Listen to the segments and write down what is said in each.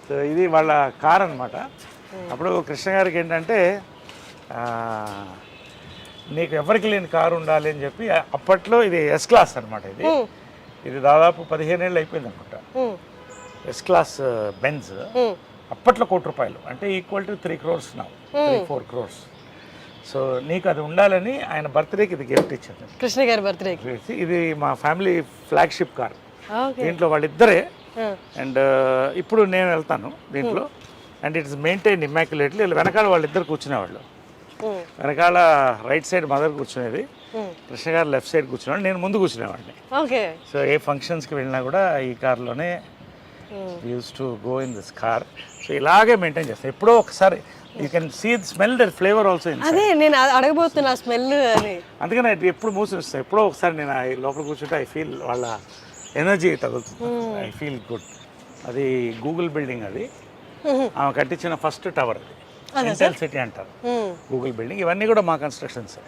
So ఇది వాళ్ళ car అనమాట. అప్పుడు కృష్ణ గారికి ఏంటంటే నీకు ఎవరికి లేని కారు ఉండాలి అని చెప్పి అప్పట్లో ఇది ఎస్ క్లాస్ అనమాట. ఇది దాదాపు 15 ఏళ్ళు అయిపోయింది అనుకుంటా. ఎస్ క్లాస్ బెంజ్ అప్పట్లో ₹1,00,00,000 అంటే equal to 3 crores now, 3-4 crores. So నీకు అది ఉండాలని ఆయన బర్త్డేకి ఇది గిఫ్ట్ ఇచ్చాను, కృష్ణ గారి బర్త్డేకి. ఇది మా ఫ్యామిలీ ఫ్లాగ్షిప్ కార్. దీంట్లో వాళ్ళిద్దరే. అండ్ ఇప్పుడు నేను వెళ్తాను దీంట్లో. And it's maintain immaculately. వెనకాల వాళ్ళిద్దరు కూర్చునేవాళ్ళు. వెనకాల రైట్ సైడ్ మదర్ కూర్చునేది, కృష్ణ గారు లెఫ్ట్ సైడ్ కూర్చునేవాడు, నేను ముందు కూర్చునేవాడిని. సో ఏ ఫంక్షన్స్కి వెళ్ళినా కూడా ఈ కార్లోనే used to go in this car. So ఇలాగే మెయింటైన్ చేస్తాను. ఎప్పుడో ఒకసారి you can see the smell, that flavour also. అదే నేను అడగబోతున్నా స్మెల్ అని. అందుకని ఎప్పుడు మూసిస్తాను. ఎప్పుడో ఒకసారి నేను లోపల కూర్చుంటే ఐ ఫీల్ వాళ్ళ ఎనర్జీ తగులుతుంది. I feel good. అది గూగుల్ బిల్డింగ్, అది ఆమె కట్టించిన ఫస్ట్ టవర్. అది ఇంటెల్ సిటీ అంటారు గూగుల్ బిల్డింగ్. ఇవన్నీ కూడా మా కన్స్ట్రక్షన్సే.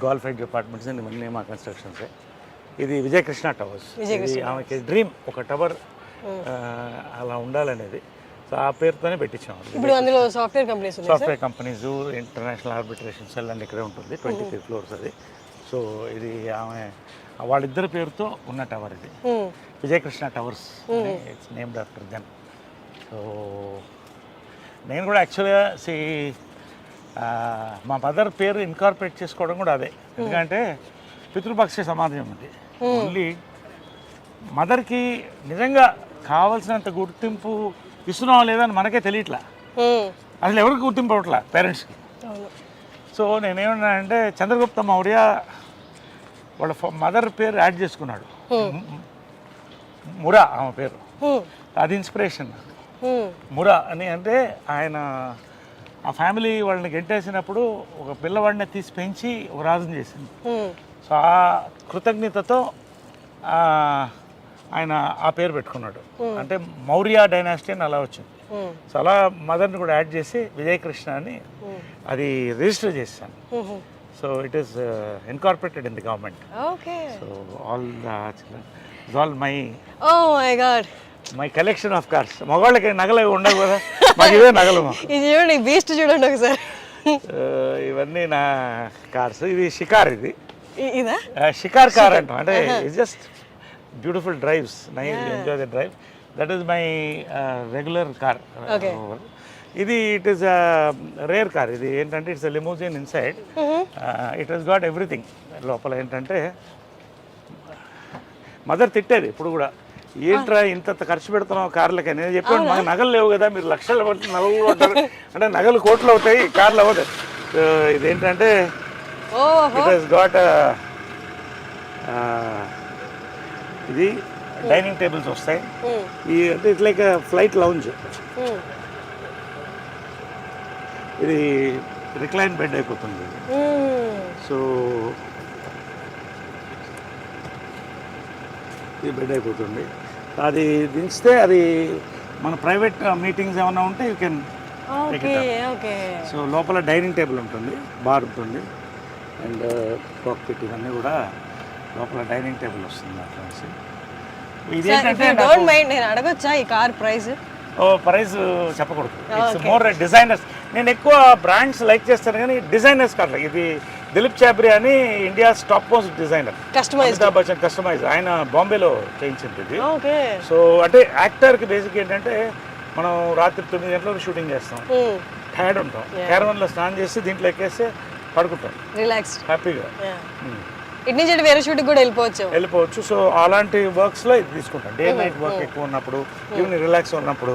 గోల్ఫ్ ఎడ్జ్ అపార్ట్మెంట్స్ ఇవన్నీ మా కన్స్ట్రక్షన్సే. ఇది విజయకృష్ణ టవర్స్. ఇది ఆమెకి డ్రీమ్, ఒక టవర్ అలా ఉండాలనేది. సో ఆ పేరుతోనే పెట్టించాము. ఇప్పుడు అందులో software companies, international arbitration cell and ఇక్కడే ఉంటుంది. 23 floors అది. సో ఇది ఆమె వాళ్ళిద్దరి పేరుతో ఉన్న టవర్. ఇది Vijayakrishna towers, it's named after them. So నేను కూడా యాక్చువల్గా మా మదర్ పేరు ఇన్కార్పొరేట్ చేసుకోవడం కూడా అదే. ఎందుకంటే పితృపక్ష సమాజం ఉంది. ఓన్లీ మదర్కి నిజంగా కావాల్సినంత గుర్తింపు ఇస్తున్నావా లేదని మనకే తెలియట్లా. అసలు ఎవరికి గుర్తింపు అవ్వట్లా పేరెంట్స్కి. సో నేనేమన్నానంటే చంద్రగుప్త మౌర్య వాళ్ళ మదర్ పేరు యాడ్ చేసుకున్నాడు, మురా ఆమె పేరు. అది ఇన్స్పిరేషన్. మురా అని అంటే ఆయన ఆ ఫ్యామిలీ వాళ్ళని గెంటేసినప్పుడు ఒక పిల్లవాడిని తీసి పెంచి ఒక రాజుని చేసింది. సో ఆ కృతజ్ఞతతో ఆయన ఆ పేరు పెట్టుకున్నాడు. అంటే మౌర్య డైనాసిటీ అని అలా వచ్చింది. సో అలా మదర్ని కూడా యాడ్ చేసి విజయకృష్ణ అని అది రిజిస్టర్ చేశాను. So it is incorporated in the government. So all my collection of cars. మగవాళ్ళకి నగలు ఉండవు కదా, మాకు ఇవే నగలు. చూడండి బీస్ట్, చూడండి ఒకసారి. ఇవన్నీ నా కార్స్. ఇది షికార్. ఇది షికార్ కార్ అంటాం. అంటే it's just beautiful drives, nice, enjoy the drive. That is my regular car. ఇది ఇట్ ఈస్ రేర్ కార్. ఇది ఏంటంటే it's limousine inside. It has got everything. లోపల ఏంటంటే మదర్ తిట్టేది ఇప్పుడు కూడా, ఏంట్రా ఇంత ఖర్చు పెడుతున్నావు కార్లకి. నేను చెప్పాను మాకు నగలు లేవు కదా, మీరు లక్షలు పడుతుంది నగలు కొంటారు అంటే నగలు కోట్లు అవుతాయి, కార్లు అవ్వదు. ఇదేంటంటే ఇట్ హస్ గాట్ ఇది డైనింగ్ టేబుల్స్ వస్తాయి. ఈ అంటే ఇట్స్ లైక్ ఫ్లైట్ లౌంజ్. ఇది రిక్లైన్ బెడ్ అయిపోతుంది. సో ఇది బెడ్ అయిపోతుంది. అది దించితే అది మన ప్రైవేట్ మీటింగ్స్ ఏమైనా ఉంటే యూ కెన్. సో లోపల డైనింగ్ టేబుల్ ఉంటుంది, బార్ ఉంటుంది, అండ్ కాక్పిట్ ఇవన్నీ కూడా లోపల డైనింగ్ టేబుల్ వస్తుంది. అట్లా ఇదేంటంటే నేను అడగొచ్చా ఈ కార్ ప్రైస్? ప్రైస్ చెప్పకూడదు. It's more designers. నేను ఎక్కువ బ్రాండ్స్ లైక్ చేస్తాను కానీ డిజైనర్స్ కాదు. ఇది దిలీప్ చాబ్రి అని India's top most designer, Amitabh Bachchan customize. ఆయన బాంబేలో చేయించింది ఇది. సో అంటే యాక్టర్కి బేసిక్ ఏంటంటే మనం రాత్రి 9 గంటలకు షూటింగ్ చేస్తాం, టైర్డ్ ఉంటాం, క్యారవన్లో స్నానం చేసి దీంట్లో ఎక్కేస్తే పడుకుంటాం రిలాక్స్ హ్యాపీగా. ఇటు నుంచి వేరే షూటింగ్ కూడా వెళ్ళిపోవచ్చు. సో అలాంటి వర్క్స్లో ఇది తీసుకుంటాం. డే నైట్ వర్క్ ఎక్కువ ఉన్నప్పుడు, ఈవినింగ్ రిలాక్స్ ఉన్నప్పుడు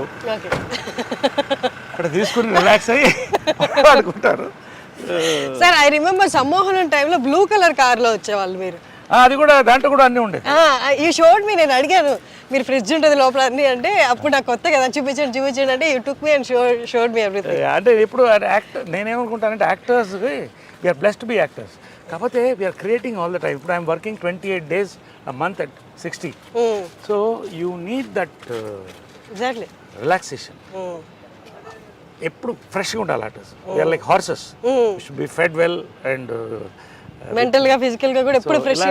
అక్కడ తీసుకుని రిలాక్స్ అయ్యి పడుకుంటారు. సార్ ఐ రిమెంబర్ సమ్మోహనం టైంలో బ్లూ కలర్ కార్లో వచ్చేవాళ్ళు మీరు. అది కూడా దాంట్లో కూడా అన్నీ ఉండేది. ఈ షోడ్ మీ నేను అడిగాను మీరు ఫ్రిడ్జ్ ఉంటుంది లోపల అన్ని అంటే, అప్పుడు నాకు కొత్త కదా చూపించండి అంటే you took me and showed me everything. అంటే ఇప్పుడు యాక్టర్ నేనేమనుకుంటానంటే actors we are blessed to be actors. కాకపోతే we are creating all the time. ఇప్పుడు I'm working 28 days a month at 60. So you need that relaxation. ఎప్పుడు ఫ్రెష్గా ఉండాలి artist. We are like horses, should be fed well and మెంటల్గా ఫిజికల్గా కూడా ఎప్పుడు ఫ్రెష్గా